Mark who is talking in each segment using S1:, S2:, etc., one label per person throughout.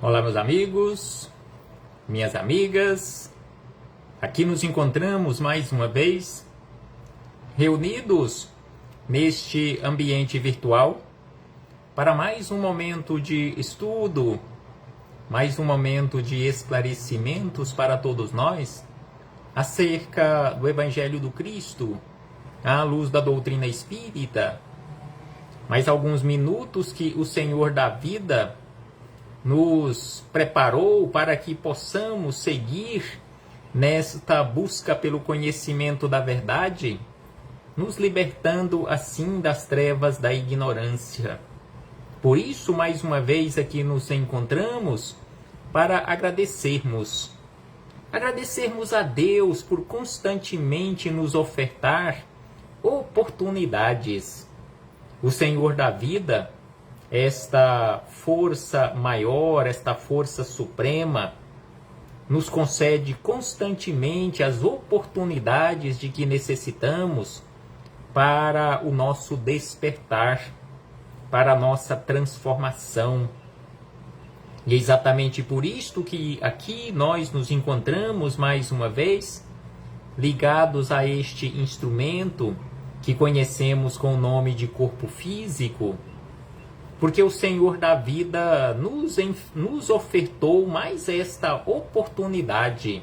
S1: Olá, meus amigos, minhas amigas. Aqui nos encontramos mais uma vez, reunidos neste ambiente virtual, para mais um momento de estudo, mais um momento de esclarecimentos para todos nós, acerca do Evangelho do Cristo, à luz da doutrina espírita. Mais alguns minutos que o Senhor da vida nos preparou para que possamos seguir nesta busca pelo conhecimento da verdade, nos libertando assim das trevas da ignorância. Por isso, mais uma vez aqui nos encontramos para agradecermos a Deus por constantemente nos ofertar oportunidades. O Senhor da vida, esta força maior, esta força suprema, nos concede constantemente as oportunidades de que necessitamos para o nosso despertar, para a nossa transformação. E é exatamente por isto que aqui nós nos encontramos mais uma vez, ligados a este instrumento que conhecemos com o nome de corpo físico, porque o Senhor da vida nos ofertou mais esta oportunidade.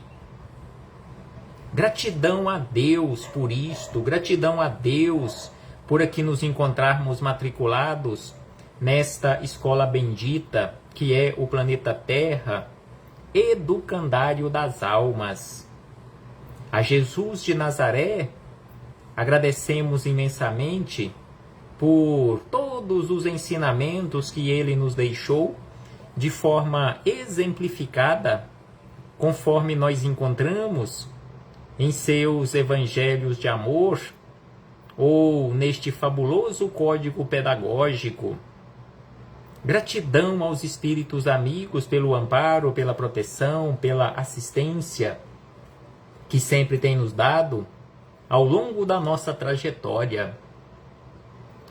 S1: Gratidão a Deus por isto, gratidão a Deus por aqui nos encontrarmos matriculados nesta escola bendita, que é o planeta Terra, educandário das almas. A Jesus de Nazaré, agradecemos imensamente por todos os ensinamentos que ele nos deixou, de forma exemplificada, conforme nós encontramos em seus evangelhos de amor, ou neste fabuloso código pedagógico. Gratidão aos espíritos amigos pelo amparo, pela proteção, pela assistência que sempre tem nos dado ao longo da nossa trajetória.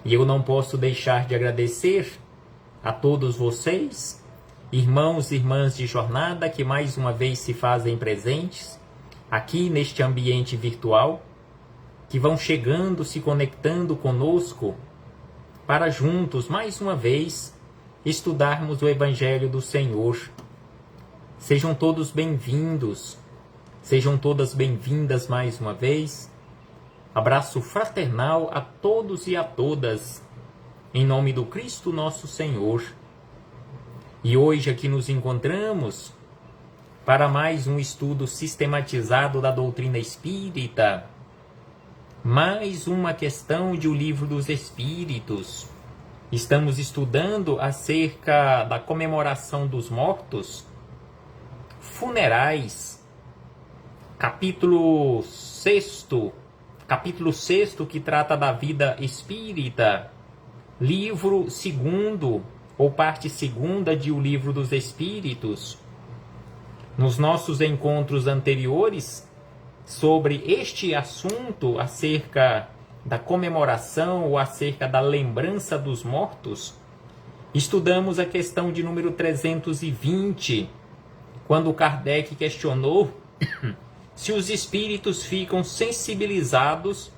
S1: E eu não posso deixar de agradecer a todos vocês, irmãos e irmãs de jornada, que mais uma vez se fazem presentes aqui neste ambiente virtual, que vão chegando, se conectando conosco, para juntos, mais uma vez, estudarmos o Evangelho do Senhor. Sejam todos bem-vindos, sejam todas bem-vindas mais uma vez. Abraço fraternal a todos e a todas, em nome do Cristo nosso Senhor. E hoje aqui nos encontramos para mais um estudo sistematizado da doutrina espírita, mais uma questão de O Livro dos Espíritos. Estamos estudando acerca da comemoração dos mortos, funerais, capítulo 6º, que trata da vida espírita, livro 2º, ou parte 2ª de O Livro dos Espíritos. Nos nossos encontros anteriores, sobre este assunto, acerca da comemoração ou acerca da lembrança dos mortos, estudamos a questão de número 320, quando Kardec questionou se os espíritos ficam sensibilizados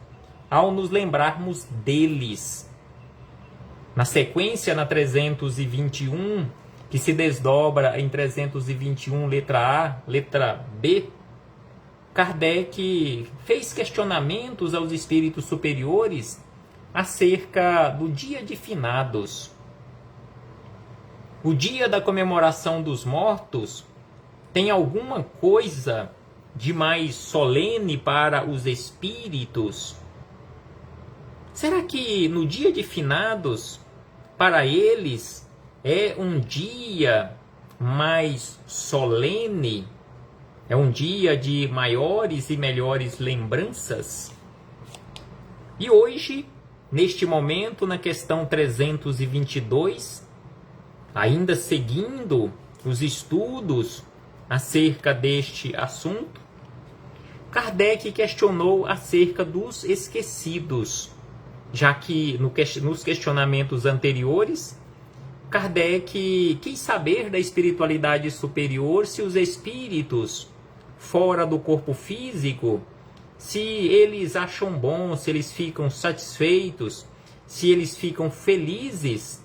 S1: ao nos lembrarmos deles. Na sequência, na 321, que se desdobra em 321, letra A, letra B, Kardec fez questionamentos aos espíritos superiores acerca do dia de finados. O dia da comemoração dos mortos tem alguma coisa de mais solene para os espíritos? Será que no dia de finados, para eles, é um dia mais solene? É um dia de maiores e melhores lembranças? E hoje, neste momento, na questão 322, ainda seguindo os estudos acerca deste assunto, Kardec questionou acerca dos esquecidos, já que nos questionamentos anteriores Kardec quis saber da espiritualidade superior se os espíritos fora do corpo físico, se eles acham bom, se eles ficam satisfeitos, se eles ficam felizes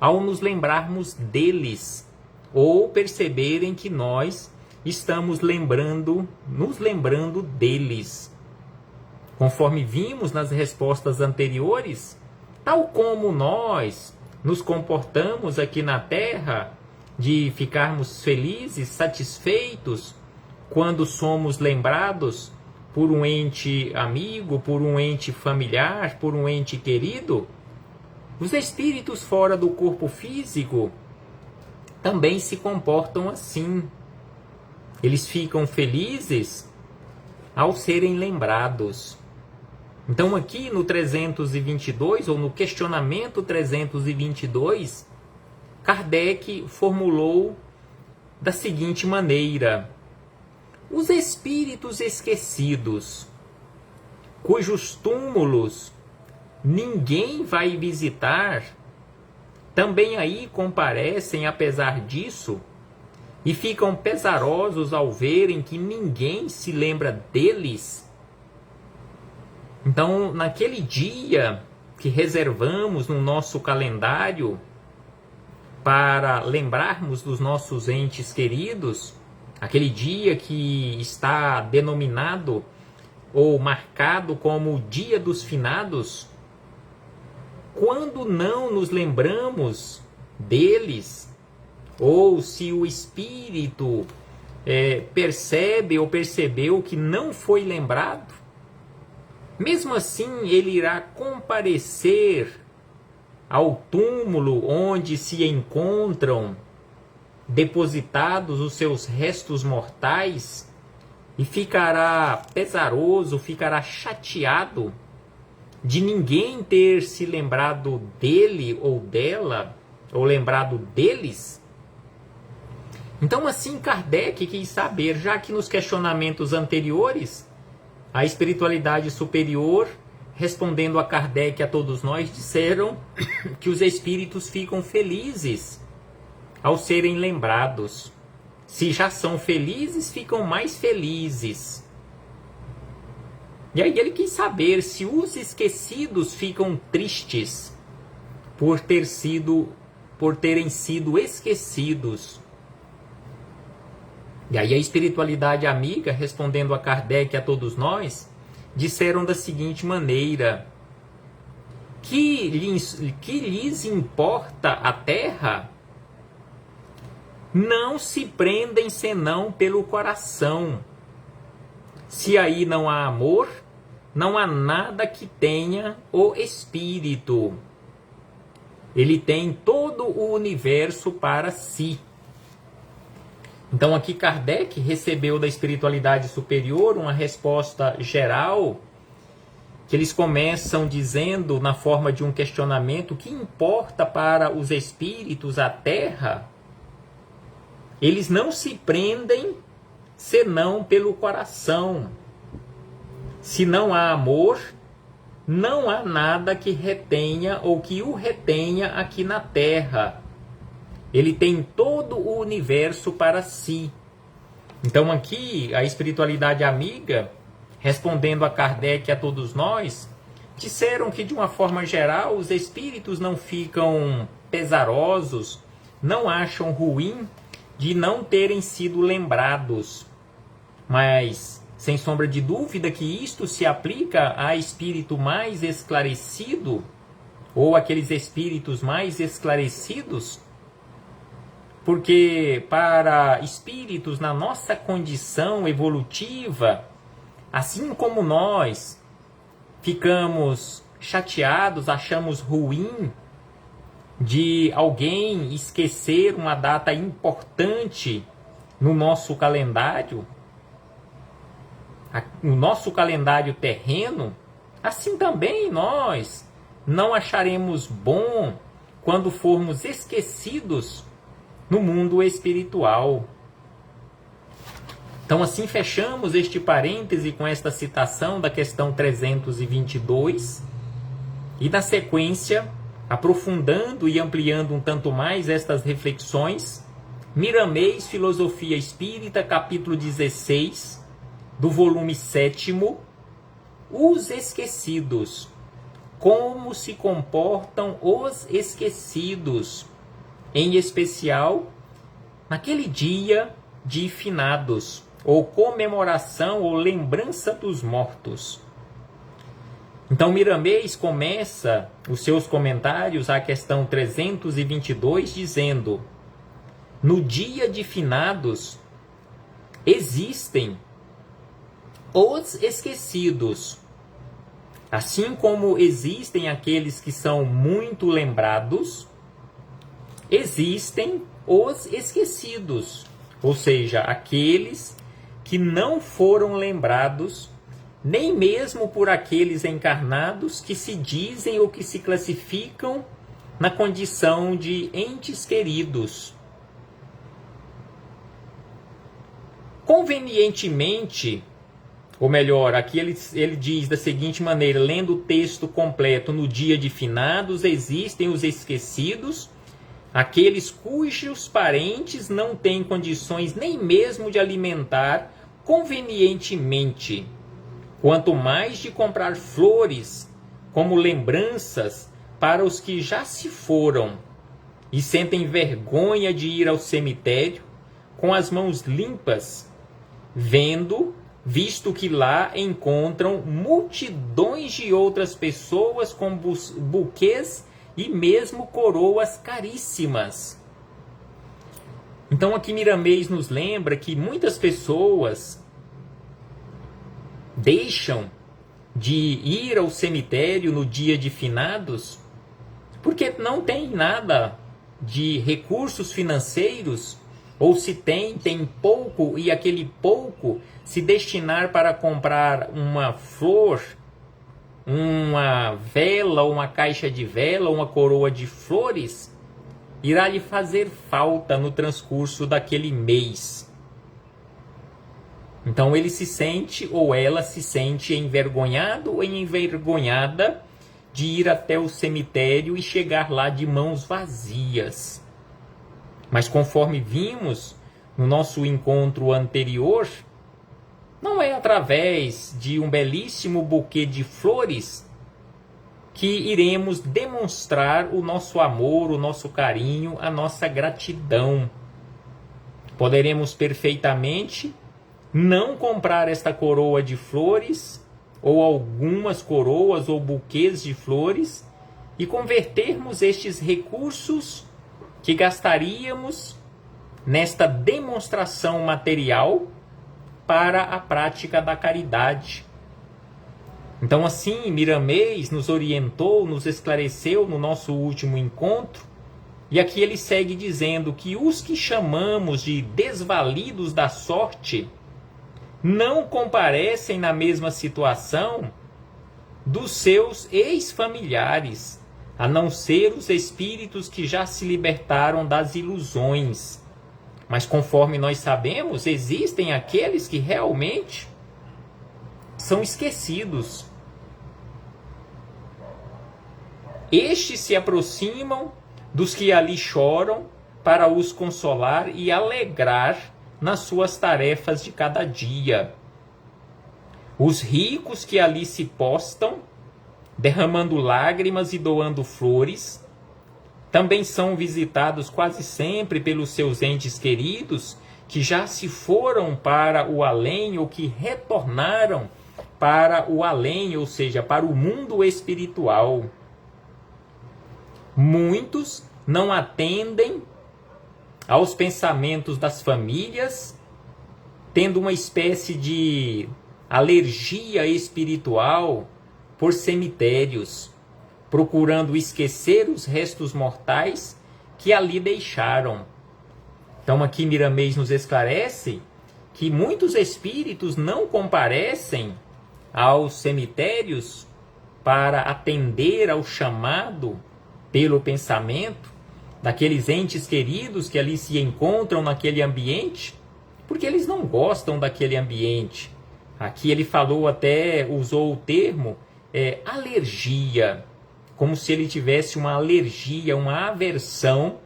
S1: ao nos lembrarmos deles, ou perceberem que nós estamos nos lembrando deles. Conforme vimos nas respostas anteriores, tal como nós nos comportamos aqui na Terra, de ficarmos felizes, satisfeitos, quando somos lembrados por um ente amigo, por um ente familiar, por um ente querido, os espíritos fora do corpo físico também se comportam assim. Eles ficam felizes ao serem lembrados. Então aqui no 322, ou no questionamento 322, Kardec formulou da seguinte maneira: os espíritos esquecidos, cujos túmulos ninguém vai visitar, também aí comparecem apesar disso, e ficam pesarosos ao verem que ninguém se lembra deles. Então, naquele dia que reservamos no nosso calendário para lembrarmos dos nossos entes queridos, aquele dia que está denominado ou marcado como o Dia dos Finados, quando não nos lembramos deles, ou se o espírito percebe ou percebeu que não foi lembrado, mesmo assim ele irá comparecer ao túmulo onde se encontram depositados os seus restos mortais e ficará pesaroso, ficará chateado de ninguém ter se lembrado dele ou dela, ou lembrado deles. Então assim Kardec quis saber, já que nos questionamentos anteriores a espiritualidade superior, respondendo a Kardec e a todos nós, disseram que os espíritos ficam felizes ao serem lembrados. Se já são felizes, ficam mais felizes. E aí ele quis saber se os esquecidos ficam tristes por terem sido esquecidos. E aí a espiritualidade amiga, respondendo a Kardec e a todos nós, disseram da seguinte maneira: que lhes importa a terra? Não se prendem senão pelo coração. Se aí não há amor, não há nada que tenha o espírito. Ele tem todo o universo para si. Então aqui Kardec recebeu da espiritualidade superior uma resposta geral, que eles começam dizendo na forma de um questionamento: o que importa para os espíritos a terra? Eles não se prendem senão pelo coração. Se não há amor, não há nada que retenha ou que o retenha aqui na terra. Ele tem todo o universo para si. Então aqui a espiritualidade amiga, respondendo a Kardec e a todos nós, disseram que de uma forma geral os espíritos não ficam pesarosos, não acham ruim de não terem sido lembrados. Mas, sem sombra de dúvida que isto se aplica a espírito mais esclarecido, ou aqueles espíritos mais esclarecidos, porque para espíritos na nossa condição evolutiva, assim como nós ficamos chateados, achamos ruim de alguém esquecer uma data importante no nosso calendário, no nosso calendário terreno, assim também nós não acharemos bom quando formos esquecidos no mundo espiritual. Então assim fechamos este parêntese com esta citação da questão 322 e na sequência aprofundando e ampliando um tanto mais estas reflexões, Miramês, Filosofia Espírita, capítulo 16, do volume 7º, Os Esquecidos. Como se comportam os esquecidos, em especial naquele dia de finados, ou comemoração ou lembrança dos mortos. Então Miramês começa os seus comentários à questão 322 dizendo: no dia de finados existem os esquecidos, assim como existem aqueles que são muito lembrados, existem os esquecidos, ou seja, aqueles que não foram lembrados, nem mesmo por aqueles encarnados que se dizem ou que se classificam na condição de entes queridos. Convenientemente, ou melhor, aqui ele diz da seguinte maneira, lendo o texto completo: no dia de finados existem os esquecidos, aqueles cujos parentes não têm condições nem mesmo de alimentar convenientemente, quanto mais de comprar flores como lembranças para os que já se foram e sentem vergonha de ir ao cemitério com as mãos limpas, visto que lá encontram multidões de outras pessoas com buquês e mesmo coroas caríssimas. Então aqui Miramês nos lembra que muitas pessoas deixam de ir ao cemitério no dia de finados porque não tem nada de recursos financeiros, ou se tem pouco, e aquele pouco se destinar para comprar uma flor, uma vela, uma caixa de vela, uma coroa de flores, irá lhe fazer falta no transcurso daquele mês. Então ele se sente, ou ela se sente, envergonhado ou envergonhada de ir até o cemitério e chegar lá de mãos vazias. Mas conforme vimos no nosso encontro anterior, não é através de um belíssimo buquê de flores que iremos demonstrar o nosso amor, o nosso carinho, a nossa gratidão. Poderemos perfeitamente não comprar esta coroa de flores, ou algumas coroas ou buquês de flores, e convertermos estes recursos que gastaríamos nesta demonstração material para a prática da caridade. Então assim, Miramês nos orientou, nos esclareceu no nosso último encontro, e aqui ele segue dizendo que os que chamamos de desvalidos da sorte não comparecem na mesma situação dos seus ex-familiares, a não ser os espíritos que já se libertaram das ilusões. Mas conforme nós sabemos, existem aqueles que realmente são esquecidos. Estes se aproximam dos que ali choram para os consolar e alegrar nas suas tarefas de cada dia. Os ricos que ali se postam, derramando lágrimas e doando flores, também são visitados quase sempre pelos seus entes queridos, que já se foram para o além ou que retornaram para o além, ou seja, para o mundo espiritual. Muitos não atendem aos pensamentos das famílias, tendo uma espécie de alergia espiritual por cemitérios, procurando esquecer os restos mortais que ali deixaram. Então aqui Miramês nos esclarece que muitos espíritos não comparecem aos cemitérios para atender ao chamado pelo pensamento daqueles entes queridos que ali se encontram naquele ambiente, porque eles não gostam daquele ambiente. Aqui ele falou até, usou o termo alergia, como se ele tivesse uma alergia, uma aversão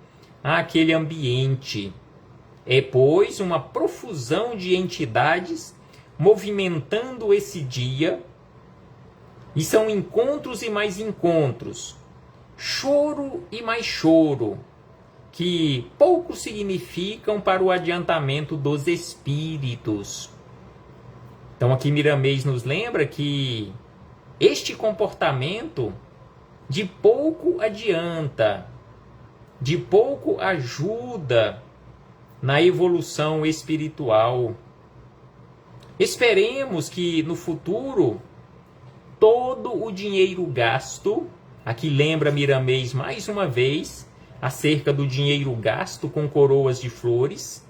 S1: àquele ambiente. É, pois, uma profusão de entidades movimentando esse dia, e são encontros e mais encontros, choro e mais choro, que pouco significam para o adiantamento dos espíritos. Então aqui Miramês nos lembra que este comportamento de pouco adianta, de pouco ajuda na evolução espiritual. Esperemos que no futuro todo o dinheiro gasto, aqui lembra Miramês mais uma vez acerca do dinheiro gasto com coroas de flores,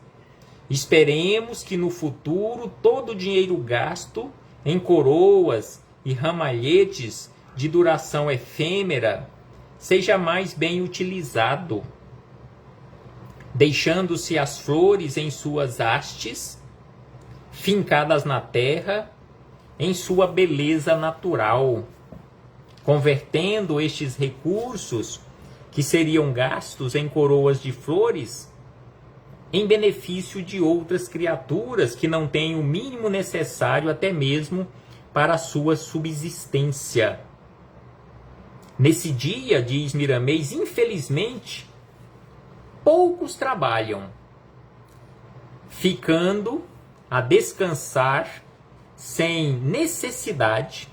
S1: esperemos que no futuro todo o dinheiro gasto em coroas e ramalhetes de duração efêmera seja mais bem utilizado, deixando-se as flores em suas hastes, fincadas na terra, em sua beleza natural, convertendo estes recursos que seriam gastos em coroas de flores em benefício de outras criaturas que não têm o mínimo necessário até mesmo para a sua subsistência. Nesse dia, diz Miramês, infelizmente, poucos trabalham, ficando a descansar sem necessidade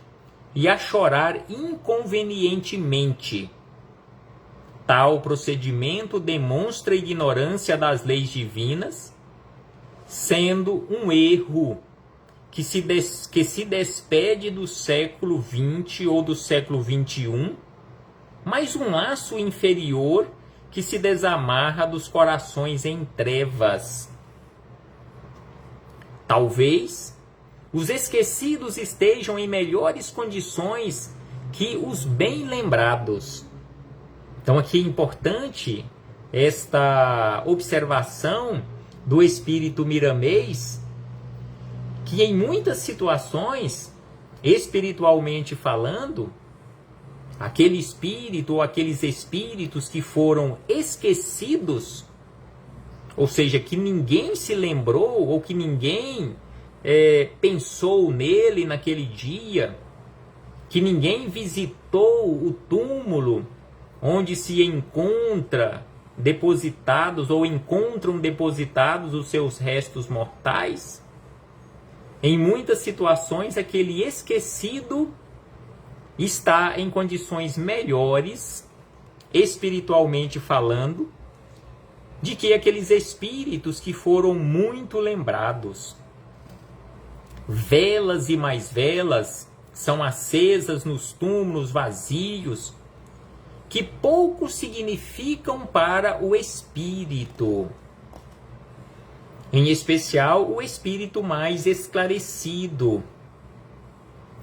S1: e a chorar inconvenientemente. Tal procedimento demonstra a ignorância das leis divinas, sendo um erro que se despede do século XX ou do século XXI, mas um laço inferior que se desamarra dos corações em trevas. Talvez os esquecidos estejam em melhores condições que os bem lembrados. Então aqui é importante esta observação do espírito Miramês, que em muitas situações, espiritualmente falando, aquele espírito ou aqueles espíritos que foram esquecidos, ou seja, que ninguém se lembrou ou que ninguém pensou nele naquele dia, que ninguém visitou o túmulo onde se encontra depositados ou encontram depositados os seus restos mortais. Em muitas situações, aquele esquecido está em condições melhores, espiritualmente falando, de que aqueles espíritos que foram muito lembrados. Velas e mais velas são acesas nos túmulos vazios, que pouco significam para o espírito. Em especial, o espírito mais esclarecido.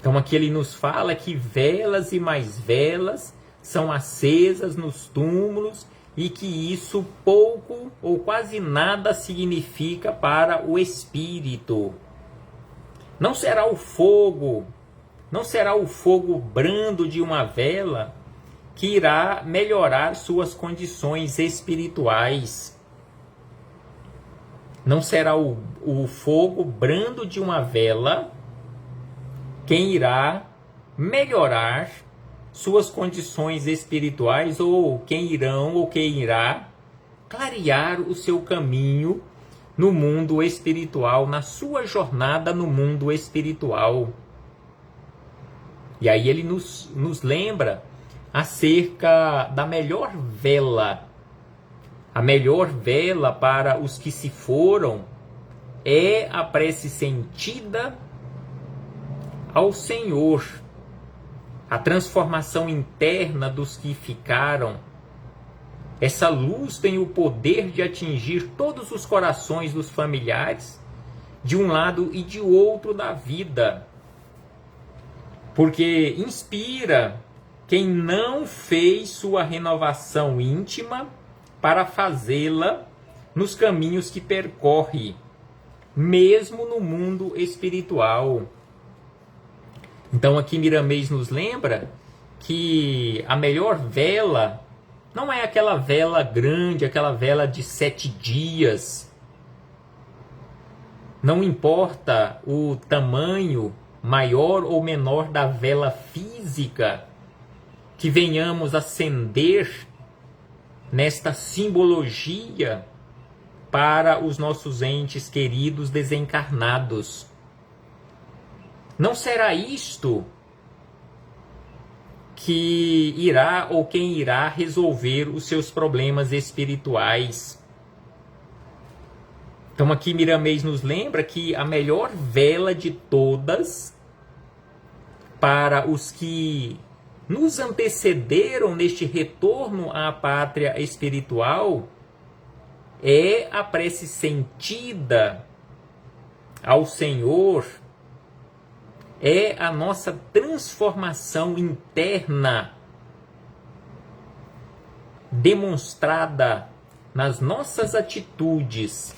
S1: Então aqui ele nos fala que velas e mais velas são acesas nos túmulos e que isso pouco ou quase nada significa para o espírito. Não será o fogo brando de uma vela que irá melhorar suas condições espirituais. Não será o fogo brando de uma vela quem irá melhorar suas condições espirituais, ou quem irá clarear o seu caminho no mundo espiritual, na sua jornada no mundo espiritual. E aí ele nos lembra acerca da melhor vela. A melhor vela para os que se foram é a prece sentida ao Senhor, a transformação interna dos que ficaram. Essa luz tem o poder de atingir todos os corações dos familiares, de um lado e de outro da vida, porque inspira quem não fez sua renovação íntima para fazê-la nos caminhos que percorre, mesmo no mundo espiritual. Então aqui Miramês nos lembra que a melhor vela não é aquela vela grande, aquela vela de 7 dias. Não importa o tamanho maior ou menor da vela física que venhamos acender nesta simbologia para os nossos entes queridos desencarnados. Não será isto que irá ou quem irá resolver os seus problemas espirituais. Então aqui Miramês nos lembra que a melhor vela de todas para os que nos antecederam neste retorno à pátria espiritual é a prece sentida ao Senhor, é a nossa transformação interna demonstrada nas nossas atitudes,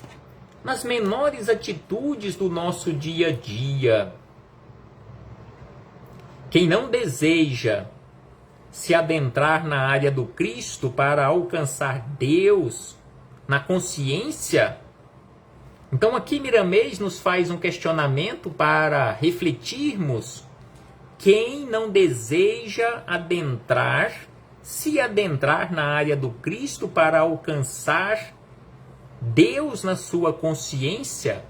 S1: nas menores atitudes do nosso dia a dia. Quem não deseja se adentrar na área do Cristo para alcançar Deus na consciência, então aqui Miramês nos faz um questionamento para refletirmos. Quem não deseja se adentrar na área do Cristo para alcançar Deus na sua consciência,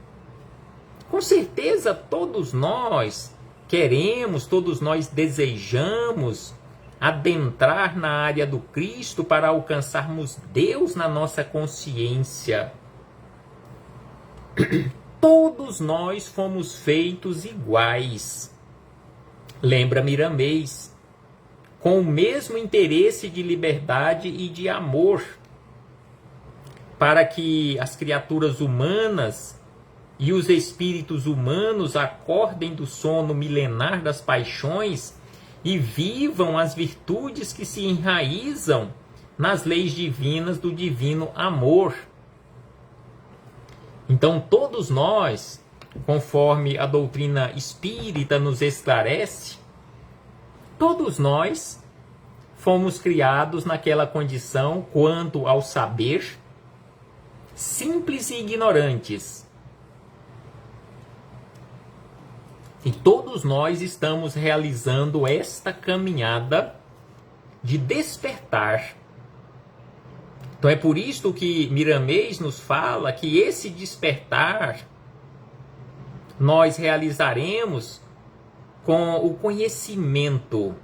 S1: com certeza todos nós queremos, todos nós desejamos adentrar na área do Cristo para alcançarmos Deus na nossa consciência. Todos nós fomos feitos iguais. Lembra Miramês, com o mesmo interesse de liberdade e de amor, para que as criaturas humanas e os espíritos humanos acordem do sono milenar das paixões e vivam as virtudes que se enraizam nas leis divinas do divino amor. Então todos nós, conforme a doutrina espírita nos esclarece, todos nós fomos criados naquela condição quanto ao saber, simples e ignorantes. E todos nós estamos realizando esta caminhada de despertar. Então é por isto que Miramês nos fala que esse despertar nós realizaremos com o conhecimento.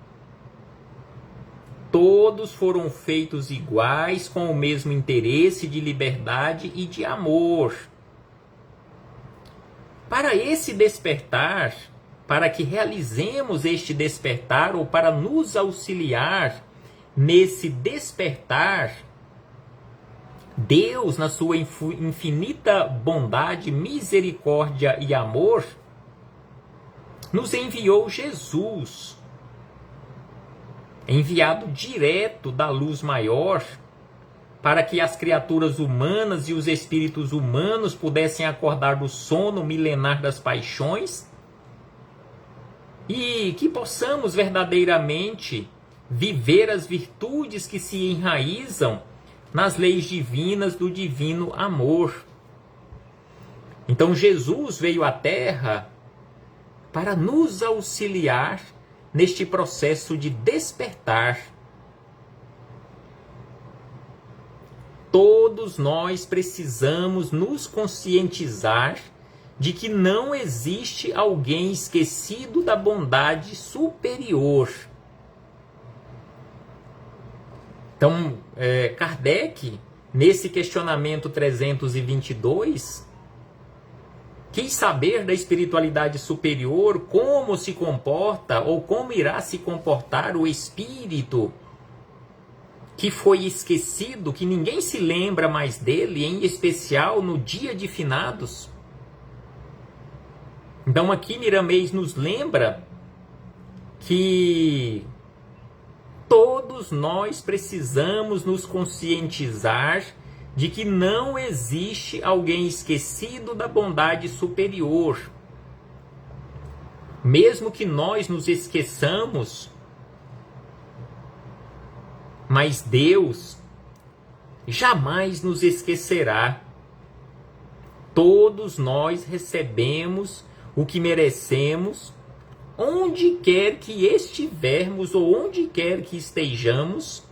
S1: Todos foram feitos iguais, com o mesmo interesse de liberdade e de amor. Para esse despertar, para que realizemos este despertar, ou para nos auxiliar nesse despertar, Deus, na sua infinita bondade, misericórdia e amor, nos enviou Jesus, enviado direto da luz maior, para que as criaturas humanas e os espíritos humanos pudessem acordar do sono milenar das paixões e que possamos verdadeiramente viver as virtudes que se enraizam nas leis divinas do divino amor. Então Jesus veio à Terra para nos auxiliar neste processo de despertar. Todos nós precisamos nos conscientizar de que não existe alguém esquecido da bondade superior. Então, Kardec, nesse questionamento 322, quis saber da espiritualidade superior como se comporta ou como irá se comportar o espírito que foi esquecido, que ninguém se lembra mais dele, em especial no dia de finados. Então aqui Miramês nos lembra que todos nós precisamos nos conscientizar de que não existe alguém esquecido da bondade superior. Mesmo que nós nos esqueçamos Mas Deus jamais nos esquecerá. Todos nós recebemos o que merecemos, onde quer que estivermos ou onde quer que estejamos.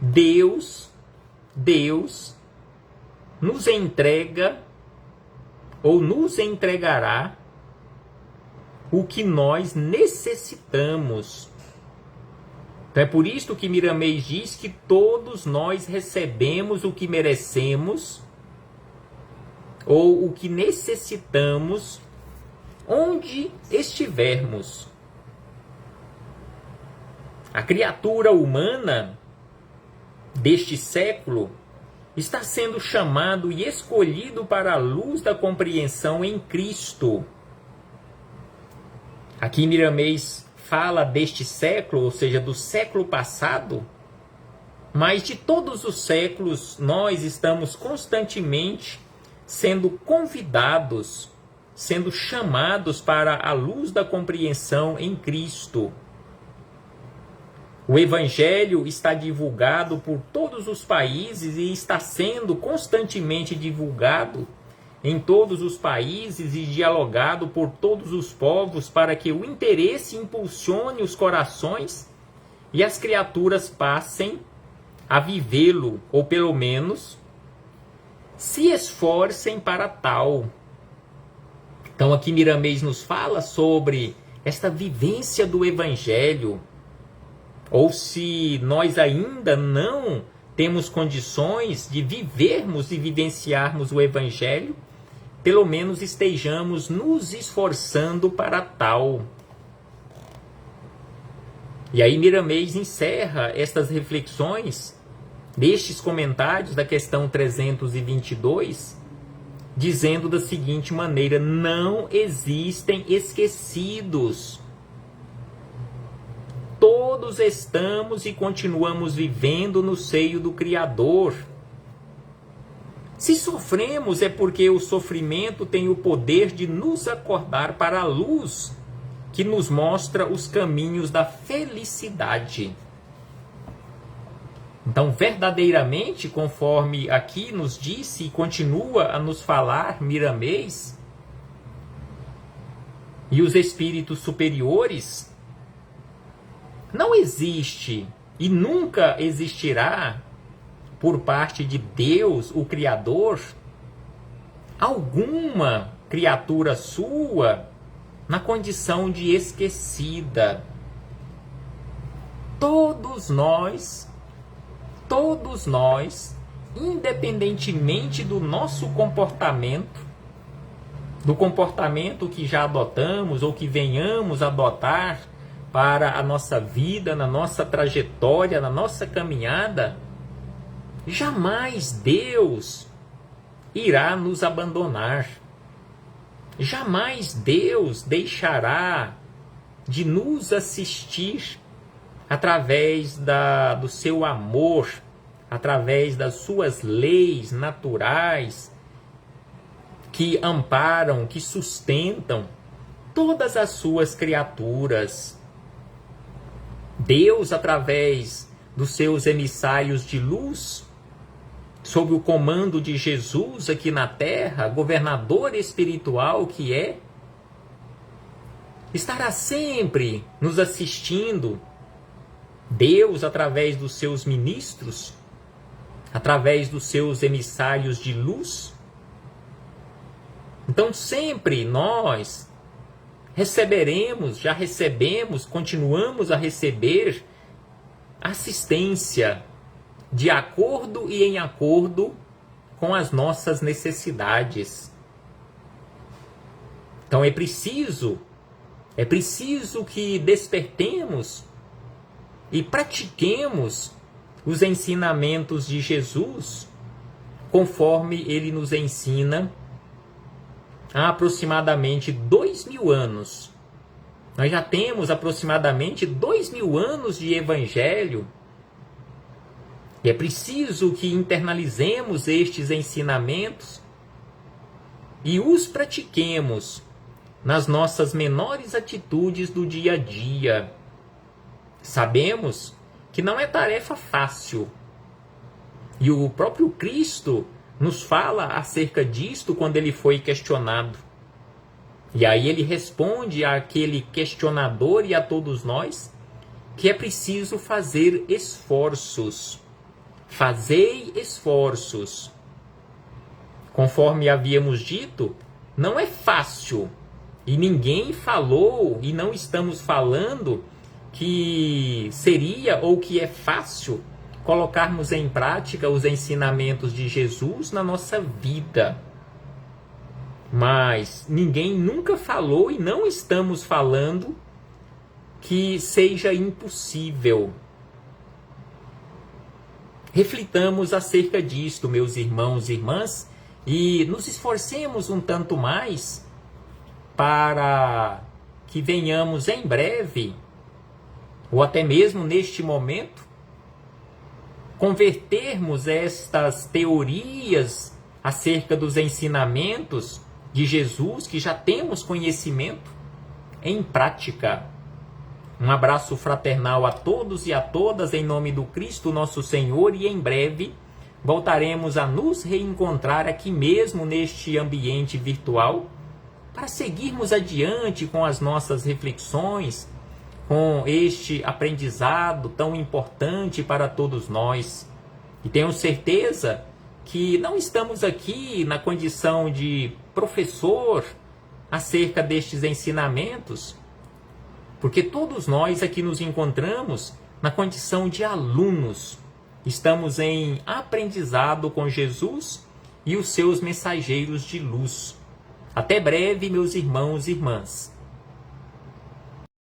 S1: Deus nos entrega ou nos entregará o que nós necessitamos. Então é por isso que Miramês diz que todos nós recebemos o que merecemos ou o que necessitamos onde estivermos. A criatura humana deste século está sendo chamado e escolhido para a luz da compreensão em Cristo. Aqui Miramês fala deste século, ou seja, do século passado, mas de todos os séculos nós estamos constantemente sendo convidados, sendo chamados para a luz da compreensão em Cristo. O Evangelho está divulgado por todos os países e está sendo constantemente divulgado em todos os países e dialogado por todos os povos para que o interesse impulsione os corações e as criaturas passem a vivê-lo, ou pelo menos se esforcem para tal. Então aqui Miramês nos fala sobre esta vivência do Evangelho. Ou se nós ainda não temos condições de vivermos e vivenciarmos o Evangelho, pelo menos estejamos nos esforçando para tal. E aí Miramês encerra estas reflexões nestes comentários da questão 322, dizendo da seguinte maneira: não existem esquecidos. Todos estamos e continuamos vivendo no seio do Criador. Se sofremos é porque o sofrimento tem o poder de nos acordar para a luz que nos mostra os caminhos da felicidade. Então, verdadeiramente, conforme aqui nos disse e continua a nos falar Miramês, e os espíritos superiores, não existe e nunca existirá por parte de Deus, o Criador, alguma criatura sua na condição de esquecida. Todos nós, independentemente do nosso comportamento, do comportamento que já adotamos ou que venhamos a adotar para a nossa vida, na nossa trajetória, na nossa caminhada, jamais Deus irá nos abandonar. Jamais Deus deixará de nos assistir através do seu amor, através das suas leis naturais que amparam, que sustentam todas as suas criaturas. Deus, através dos seus emissários de luz, sob o comando de Jesus aqui na terra, governador espiritual que é, estará sempre nos assistindo. Deus, através dos seus ministros, através dos seus emissários de luz. Então sempre nós receberemos, já recebemos, continuamos a receber assistência de acordo e em acordo com as nossas necessidades. Então é preciso que despertemos e pratiquemos os ensinamentos de Jesus, conforme ele nos ensina há aproximadamente 2000 anos. Nós já temos aproximadamente 2000 anos de Evangelho. E é preciso que internalizemos estes ensinamentos e os pratiquemos nas nossas menores atitudes do dia a dia. Sabemos que não é tarefa fácil. E o próprio Cristo nos fala acerca disto quando ele foi questionado. E aí ele responde àquele questionador e a todos nós que é preciso fazer esforços. Fazei esforços. Conforme havíamos dito, não é fácil. E ninguém falou, e não estamos falando, que seria ou que é fácil colocarmos em prática os ensinamentos de Jesus na nossa vida. Mas ninguém nunca falou e não estamos falando que seja impossível. Reflitamos acerca disto, meus irmãos e irmãs, e nos esforcemos um tanto mais para que venhamos em breve, ou até mesmo neste momento, convertermos estas teorias acerca dos ensinamentos de Jesus, que já temos conhecimento, em prática. Um abraço fraternal a todos e a todas em nome do Cristo nosso Senhor, e em breve voltaremos a nos reencontrar aqui mesmo neste ambiente virtual para seguirmos adiante com as nossas reflexões, com este aprendizado tão importante para todos nós. E tenho certeza que não estamos aqui na condição de professor acerca destes ensinamentos, porque todos nós aqui nos encontramos na condição de alunos. Estamos em aprendizado com Jesus e os seus mensageiros de luz. Até breve, meus irmãos e irmãs.